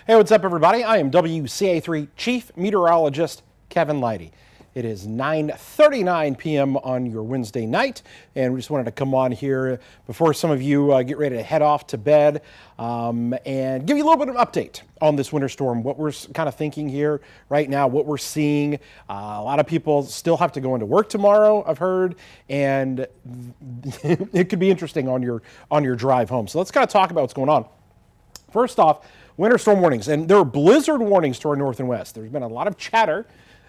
Hey, what's up, everybody? I am WCA3 Chief Meteorologist Kevin Lighty. It is 9:39 p.m. on your Wednesday night, and we just wanted to come on here before some of you get ready to head off to bed and give you a little bit of update on this winter storm, what we're kind of thinking here right now, what we're seeing. A lot of people still have to go into work tomorrow, I've heard, and it could be interesting on your drive home. So let's kind of talk about what's going on. First off, winter storm warnings, and there are blizzard warnings to our north and west. There's been a lot of chatter,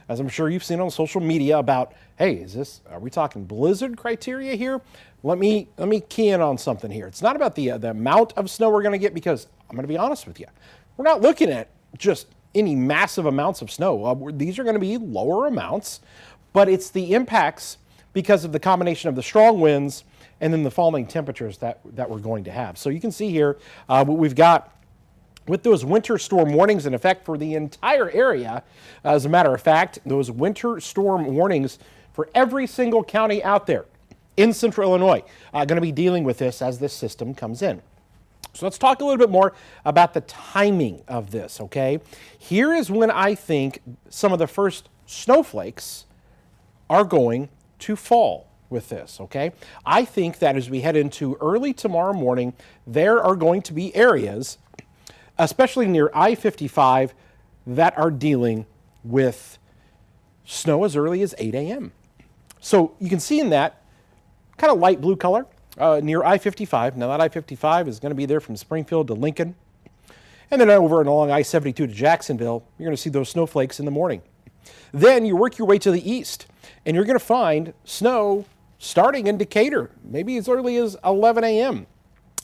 as I'm sure you've seen on social media, about, hey, are we talking blizzard criteria here? Let me key in on something here. It's not about the amount of snow we're going to get, because I'm going to be honest with you, we're not looking at just any massive amounts of snow. These are going to be lower amounts, but it's the impacts because of the combination of the strong winds and then the falling temperatures that we're going to have. So you can see here what we've got with those winter storm warnings in effect for the entire area. As a matter of fact, those winter storm warnings for every single county out there in central Illinois going to be dealing with this as this system comes in. So let's talk a little bit more about the timing of this, okay? Here is when I think some of the first snowflakes are going to fall with this, okay? I think that as we head into early tomorrow morning, there are going to be areas, especially near I-55, that are dealing with snow as early as 8 a.m. So you can see in that kind of light blue color near I-55. Now that I-55 is going to be there from Springfield to Lincoln. And then over and along I-72 to Jacksonville, you're going to see those snowflakes in the morning. Then you work your way to the east, and you're going to find snow starting in Decatur, maybe as early as 11 a.m.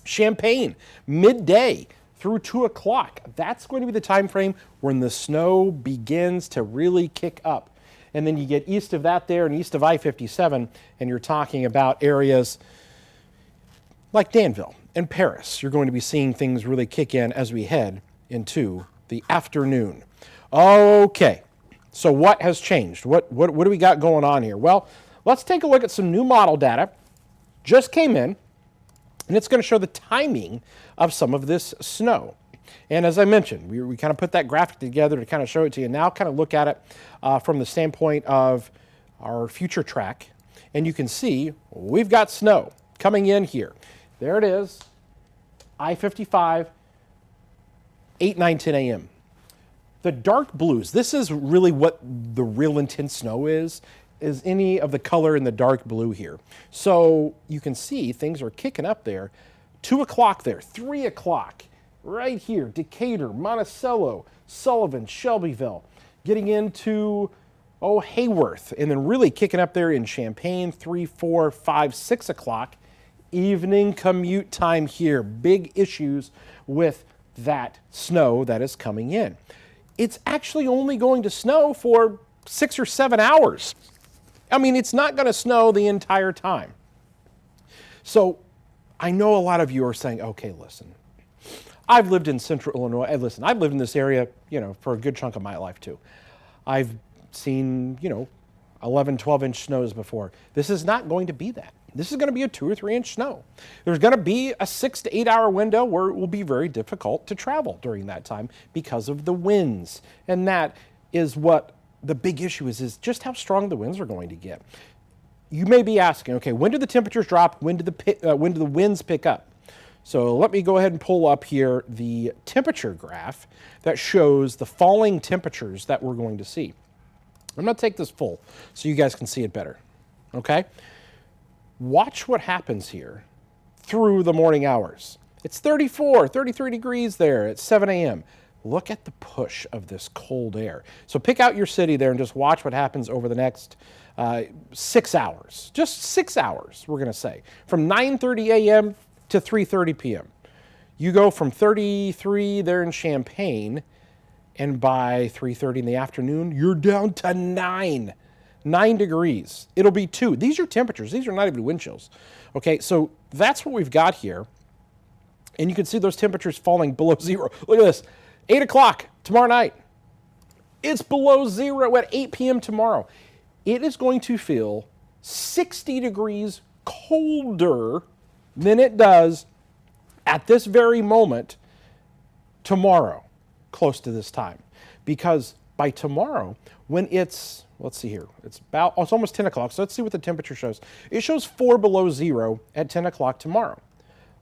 Champaign, midday through 2 o'clock. That's going to be the time frame when the snow begins to really kick up. And then you get east of that there and east of I-57, and you're talking about areas like Danville and Paris. You're going to be seeing things really kick in as we head into the afternoon. Okay, so what has changed? What do we got going on here? Well, let's take a look at some new model data. Just came in, and it's going to show the timing of some of this snow. And as I mentioned, we kind of put that graphic together to kind of show it to you. Now kind of look at it from the standpoint of our future track. And you can see we've got snow coming in here. There it is, I-55, 8, 9, 10 a.m. The dark blues, this is really what the real intense snow is any of the color in the dark blue here. So you can see things are kicking up there. 2 o'clock there, 3 o'clock, right here, Decatur, Monticello, Sullivan, Shelbyville, getting into, Hayworth, and then really kicking up there in Champaign, 3, 4, 5, 6 o'clock. Evening commute time here. Big issues with that snow that is coming in. It's actually only going to snow for 6 or 7 hours. I mean, it's not going to snow the entire time. So I know a lot of you are saying, okay, listen, I've lived in central Illinois. Hey, listen, I've lived in this area, for a good chunk of my life too. I've seen, 11, 12-inch snows before. This is not going to be that. This is going to be a 2 or 3 inch snow. There's going to be a 6 to 8 hour window where it will be very difficult to travel during that time because of the winds. And that is what the big issue is just how strong the winds are going to get. You may be asking, okay, when do the temperatures drop? When do the winds pick up? So let me go ahead and pull up here the temperature graph that shows the falling temperatures that we're going to see. I'm going to take this full so you guys can see it better, okay? Watch what happens here through the morning hours. It's 34, 33 degrees there at 7 a.m. Look at the push of this cold air. So pick out your city there and just watch what happens over the next 6 hours. Just 6 hours, we're going to say. From 9:30 a.m. to 3:30 p.m. You go from 33 there in Champaign, and by 3:30 in the afternoon, you're down to 9 degrees. It'll be 2. These are temperatures. These are not even wind chills. Okay, so that's what we've got here. And you can see those temperatures falling below zero. Look at this. 8 o'clock tomorrow night. It's below zero at 8 p.m. tomorrow. It is going to feel 60 degrees colder than it does at this very moment tomorrow. close to this time, because by tomorrow, when it's, let's see here, it's almost 10 o'clock, so let's see what the temperature shows. It shows 4 below zero at 10 o'clock tomorrow.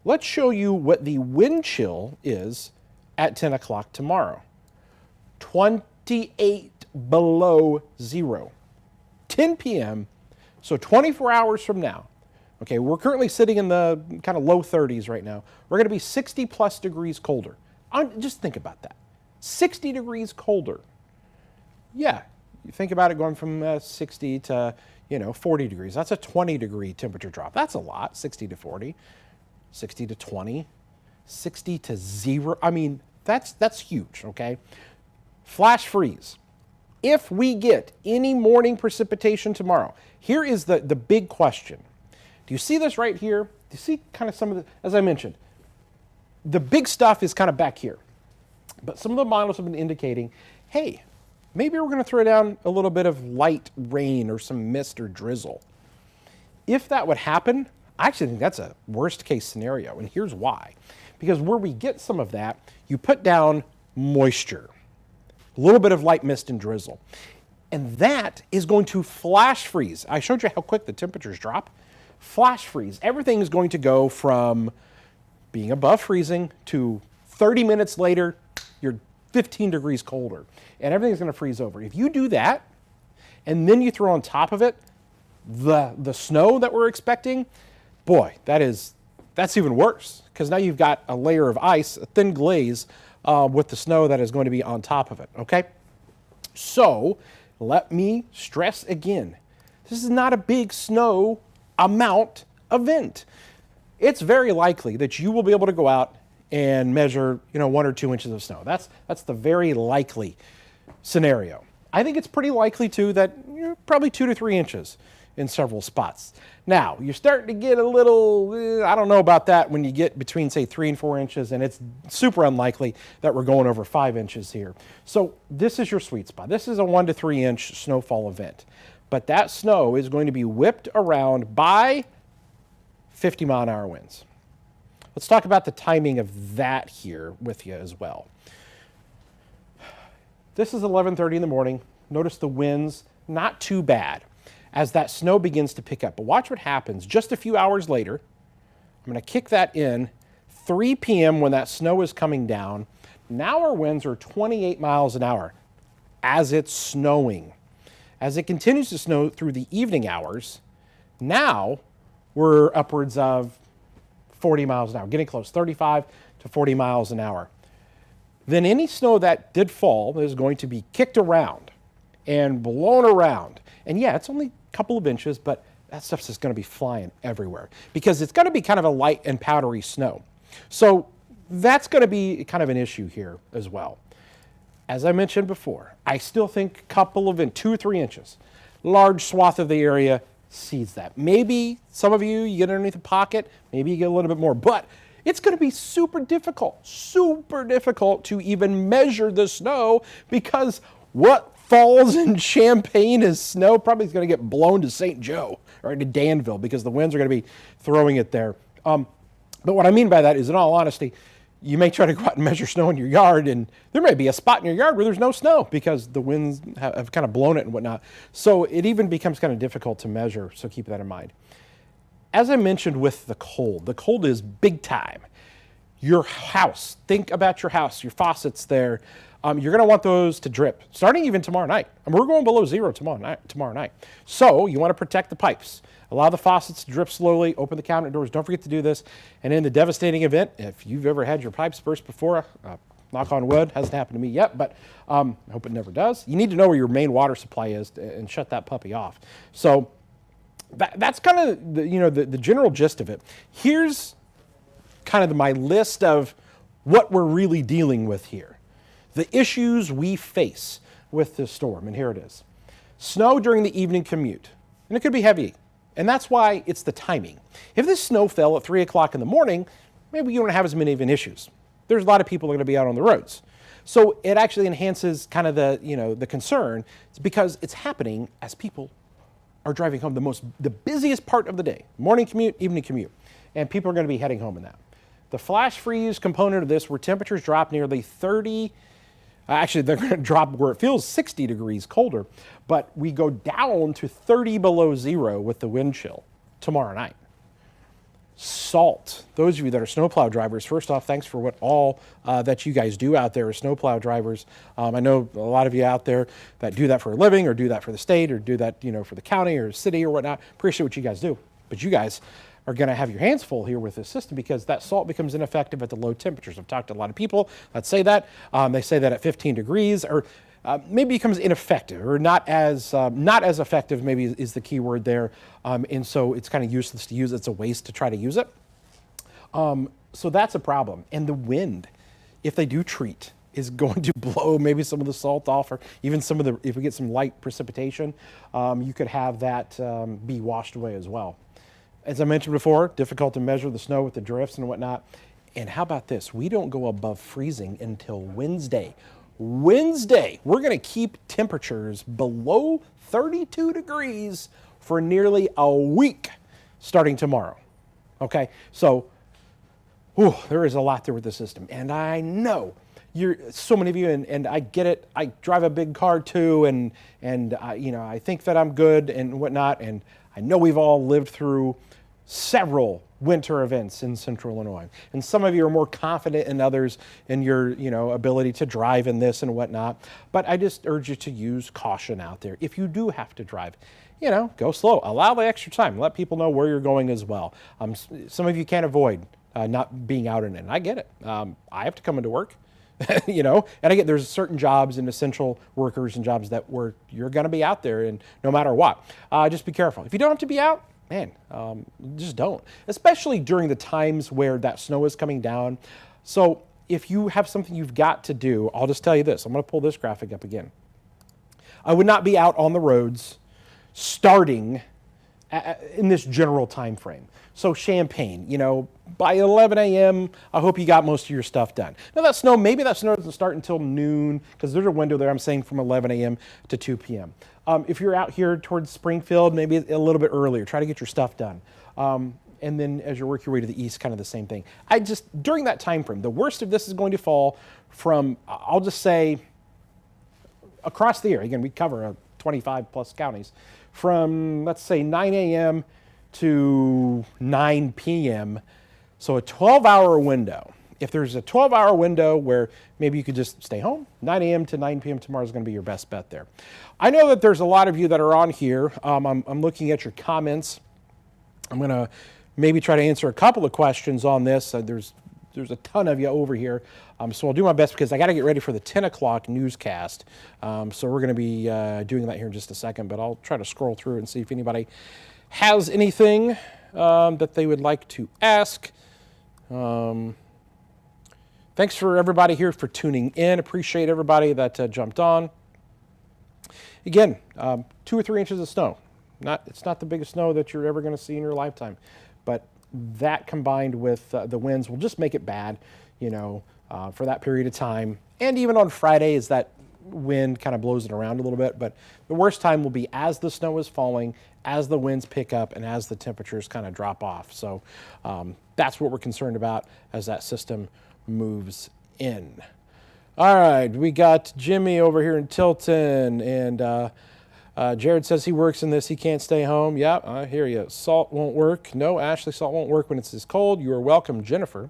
Let's show you what the wind chill is at 10 o'clock tomorrow. 28 below zero. 10 p.m., so 24 hours from now. Okay, we're currently sitting in the kind of low 30s right now. We're going to be 60 plus degrees colder. Just think about that. 60 degrees colder. Yeah, you think about it going from 60 to 40 degrees. That's a 20 degree temperature drop. That's a lot. 60 to 40, 60 to 20, 60 to 0. I mean, that's huge. Okay, flash freeze. If we get any morning precipitation tomorrow, here is the big question. Do you see this right here? Do you see kind of some of the, as I mentioned, the big stuff is kind of back here. But some of the models have been indicating, hey, maybe we're going to throw down a little bit of light rain or some mist or drizzle. If that would happen, I actually think that's a worst case scenario. And here's why. Because where we get some of that, you put down moisture, a little bit of light mist and drizzle. And that is going to flash freeze. I showed you how quick the temperatures drop. Flash freeze. Everything is going to go from being above freezing to 30 minutes later, you're 15 degrees colder. And everything's going to freeze over. If you do that, and then you throw on top of it the snow that we're expecting, boy, that's even worse. Because now you've got a layer of ice, a thin glaze, with the snow that is going to be on top of it, okay? So, let me stress again. This is not a big snow amount event. It's very likely that you will be able to go out and measure, 1 or 2 inches of snow. That's the very likely scenario. I think it's pretty likely too that probably 2 to 3 inches in several spots. Now, you're starting to get a little, I don't know about that when you get between, say, 3 and 4 inches, and it's super unlikely that we're going over 5 inches here. So this is your sweet spot. This is a 1 to 3 inch snowfall event. But that snow is going to be whipped around by 50-mile-an-hour winds. Let's talk about the timing of that here with you as well. This is 11:30 in the morning. Notice the winds, not too bad as that snow begins to pick up. But watch what happens just a few hours later. I'm going to kick that in. 3 p.m. when that snow is coming down. Now our winds are 28 miles an hour as it's snowing. As it continues to snow through the evening hours, now we're upwards of 40 miles an hour, getting close, 35 to 40 miles an hour. Then any snow that did fall is going to be kicked around and blown around. And yeah, it's only a couple of inches, but that stuff's just going to be flying everywhere because it's going to be kind of a light and powdery snow. So that's going to be kind of an issue here as well. As I mentioned before, I still think a couple of 2 or 3 inches, large swath of the area sees that. Maybe some of you get underneath a pocket, maybe you get a little bit more, but it's going to be super difficult to even measure the snow because what falls in Champaign as snow probably is going to get blown to St. Joe or to Danville because the winds are going to be throwing it there. But what I mean by that is, in all honesty, you may try to go out and measure snow in your yard, and there may be a spot in your yard where there's no snow because the winds have kind of blown it and whatnot. So it even becomes kind of difficult to measure, so keep that in mind. As I mentioned with the cold is big time. Your house, think about your house, your faucets there. You're going to want those to drip, starting even tomorrow night. And we're going below zero tomorrow night. So you want to protect the pipes. Allow the faucets to drip slowly, open the cabinet doors. Don't forget to do this. And in the devastating event, if you've ever had your pipes burst before, knock on wood, hasn't happened to me yet, but I hope it never does. You need to know where your main water supply is and shut that puppy off. So that's kind of the general gist of it. Here's kind of my list of what we're really dealing with here. The issues we face with this storm, and here it is. Snow during the evening commute, and it could be heavy, and that's why it's the timing. If this snow fell at 3 o'clock in the morning, maybe you don't have as many even issues. There's a lot of people that are going to be out on the roads. So it actually enhances kind of the concern. It's because it's happening as people are driving home the busiest part of the day, morning commute, evening commute, and people are going to be heading home in that. The flash freeze component of this, where temperatures drop nearly 30 Actually, they're going to drop where it feels 60 degrees colder, but we go down to 30 below zero with the wind chill tomorrow night. Salt. Those of you that are snowplow drivers, first off, thanks for what all that you guys do out there as snowplow drivers. I know a lot of you out there that do that for a living or do that for the state or do that, for the county or city or whatnot. Appreciate what you guys do. But you guys are going to have your hands full here with this system because that salt becomes ineffective at the low temperatures. I've talked to a lot of people that say that. They say that at 15 degrees or maybe becomes ineffective or not as effective, maybe is the key word there. And so it's kind of useless to use. It's a waste to try to use it. So that's a problem. And the wind, if they do treat, is going to blow maybe some of the salt off or even if we get some light precipitation, you could have that be washed away as well. As I mentioned before, difficult to measure the snow with the drifts and whatnot. And how about this? We don't go above freezing until Wednesday. Wednesday, we're going to keep temperatures below 32 degrees for nearly a week starting tomorrow. Okay, so there is a lot there with the system. And I know so many of you, and I get it. I drive a big car too, and I think that I'm good and whatnot. And I know we've all lived through several winter events in Central Illinois. And some of you are more confident than others in your, ability to drive in this and whatnot. But I just urge you to use caution out there. If you do have to drive, go slow. Allow the extra time. Let people know where you're going as well. Some of you can't avoid not being out in it. And I get it. I have to come into work. And I get there's certain jobs and essential workers and jobs where you're going to be out there and no matter what. Just be careful. If you don't have to be out, man, just don't. Especially during the times where that snow is coming down. So if you have something you've got to do, I'll just tell you this. I'm going to pull this graphic up again. I would not be out on the roads starting in this general time frame. So Champaign, by 11 a.m., I hope you got most of your stuff done. Now maybe that snow doesn't start until noon, because there's a window there, I'm saying from 11 a.m. to 2 p.m. If you're out here towards Springfield, maybe a little bit earlier, try to get your stuff done. And then as you work your way to the east, kind of the same thing. During that time frame, the worst of this is going to fall from, I'll just say, across the area. Again, we cover 25 plus counties. From, let's say, 9 a.m. to 9 p.m., so a 12-hour window. If there's a 12-hour window where maybe you could just stay home, 9 a.m. to 9 p.m. tomorrow is going to be your best bet there. I know that there's a lot of you that are on here. I'm looking at your comments. I'm going to maybe try to answer a couple of questions on this. There's a ton of you over here. So I'll do my best because I got to get ready for the 10 o'clock newscast. So we're going to be doing that here in just a second, but I'll try to scroll through and see if anybody has anything that they would like to ask. Thanks for everybody here for tuning in. Appreciate everybody that jumped on. Again, 2 or 3 inches of snow. It's not the biggest snow that you're ever going to see in your lifetime, but that combined with the winds will just make it bad, for that period of time. And even on Friday, as that wind kind of blows it around a little bit. But the worst time will be as the snow is falling, as the winds pick up, and as the temperatures kind of drop off. So that's what we're concerned about as that system moves in. All right, we got Jimmy over here in Tilton, and Jared says he works in this, he can't stay home. Yeah, I hear you. Salt won't work. No, Ashley, salt won't work when it's this cold. You are welcome, Jennifer.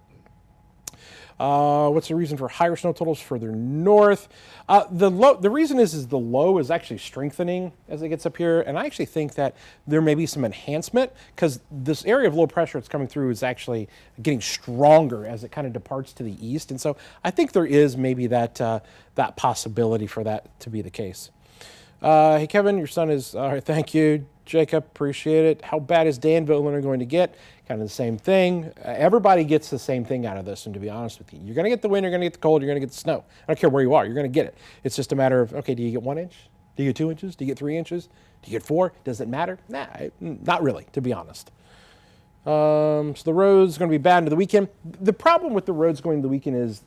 What's the reason for higher snow totals further north? The reason is the low is actually strengthening as it gets up here, and I actually think that there may be some enhancement because this area of low pressure it's coming through is actually getting stronger as it kind of departs to the east, and so I think there is maybe that that possibility for that to be the case. Hey Kevin, your son is all right. Thank you, Jacob. Appreciate it. How bad is Danville, Illinois going to get? Kind of the same thing. Everybody gets the same thing out of this, and to be honest with you, you're going to get the wind, you're going to get the cold, you're going to get the snow. I don't care where you are, you're going to get it. It's just a matter of, okay, do you get 1 inch? Do you get 2 inches? Do you get 3 inches? Do you get 4? Does it matter? Nah, not really, to be honest. So the road's going to be bad into the weekend. The problem with the roads going into the weekend is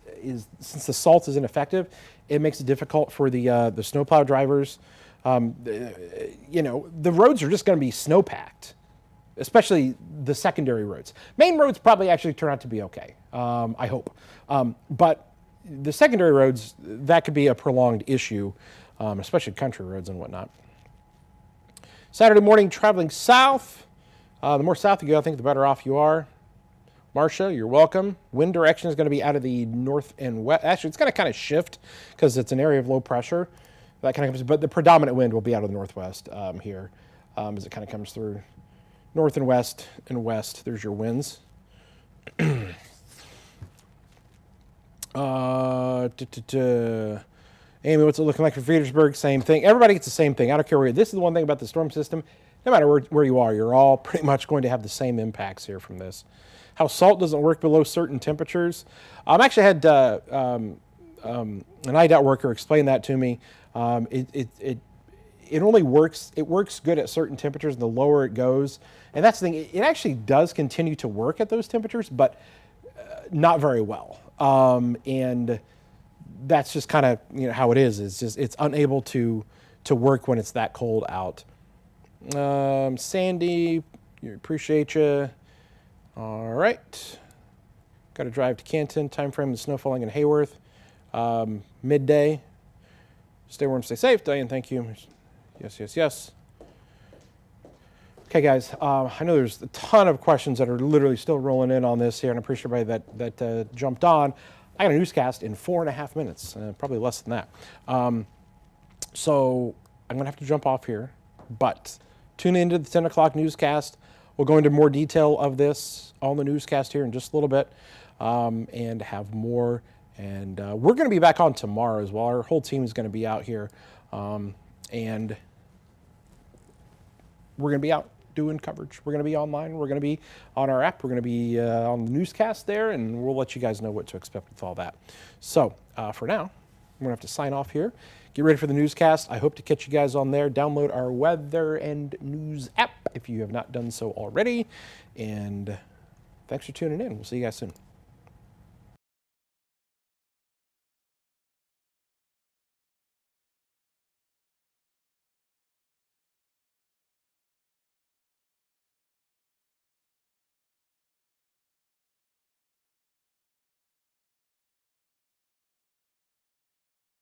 since the salt is ineffective, it makes it difficult for the snowplow drivers. The roads are just going to be snow-packed, especially the secondary roads. Main roads probably actually turn out to be okay, I hope. But the secondary roads, that could be a prolonged issue, especially country roads and whatnot. Saturday morning, traveling south. The more south you go, I think the better off you are. Marcia, you're welcome. Wind direction is going to be out of the north and west. Actually, it's going to kind of shift because it's an area of low pressure. That kind of comes, but the predominant wind will be out of the northwest here as it kind of comes through. North and west, there's your winds. Amy, what's it looking like for Petersburg? Same thing. Everybody gets the same thing. I don't care where you're. This is the one thing about the storm system. No matter where you are, you're all pretty much going to have the same impacts here from this. How salt doesn't work below certain temperatures. I actually had an IDOT worker explain that to me. It only works. It works good at certain temperatures, and the lower it goes, and that's the thing. It actually does continue to work at those temperatures, but not very well. And that's just kind of how it is. It's just it's unable to work when it's that cold out. Sandy, appreciate you. All right, got to drive to Canton. Time frame: the snow falling in Hayworth, midday. Stay warm, stay safe. Diane, thank you. Yes, yes, yes. Okay, guys, I know there's a ton of questions that are literally still rolling in on this here, and I appreciate everybody that jumped on. I got a newscast in 4.5 minutes, probably less than that. So I'm going to have to jump off here, but tune into the 10 o'clock newscast. We'll go into more detail of this on the newscast here in just a little bit and have more. And we're going to be back on tomorrow as well. Our whole team is going to be out here. And we're going to be out doing coverage. We're going to be online. We're going to be on our app. We're going to be on the newscast there. And we'll let you guys know what to expect with all that. So for now, I'm going to have to sign off here. Get ready for the newscast. I hope to catch you guys on there. Download our weather and news app if you have not done so already. And thanks for tuning in. We'll see you guys soon.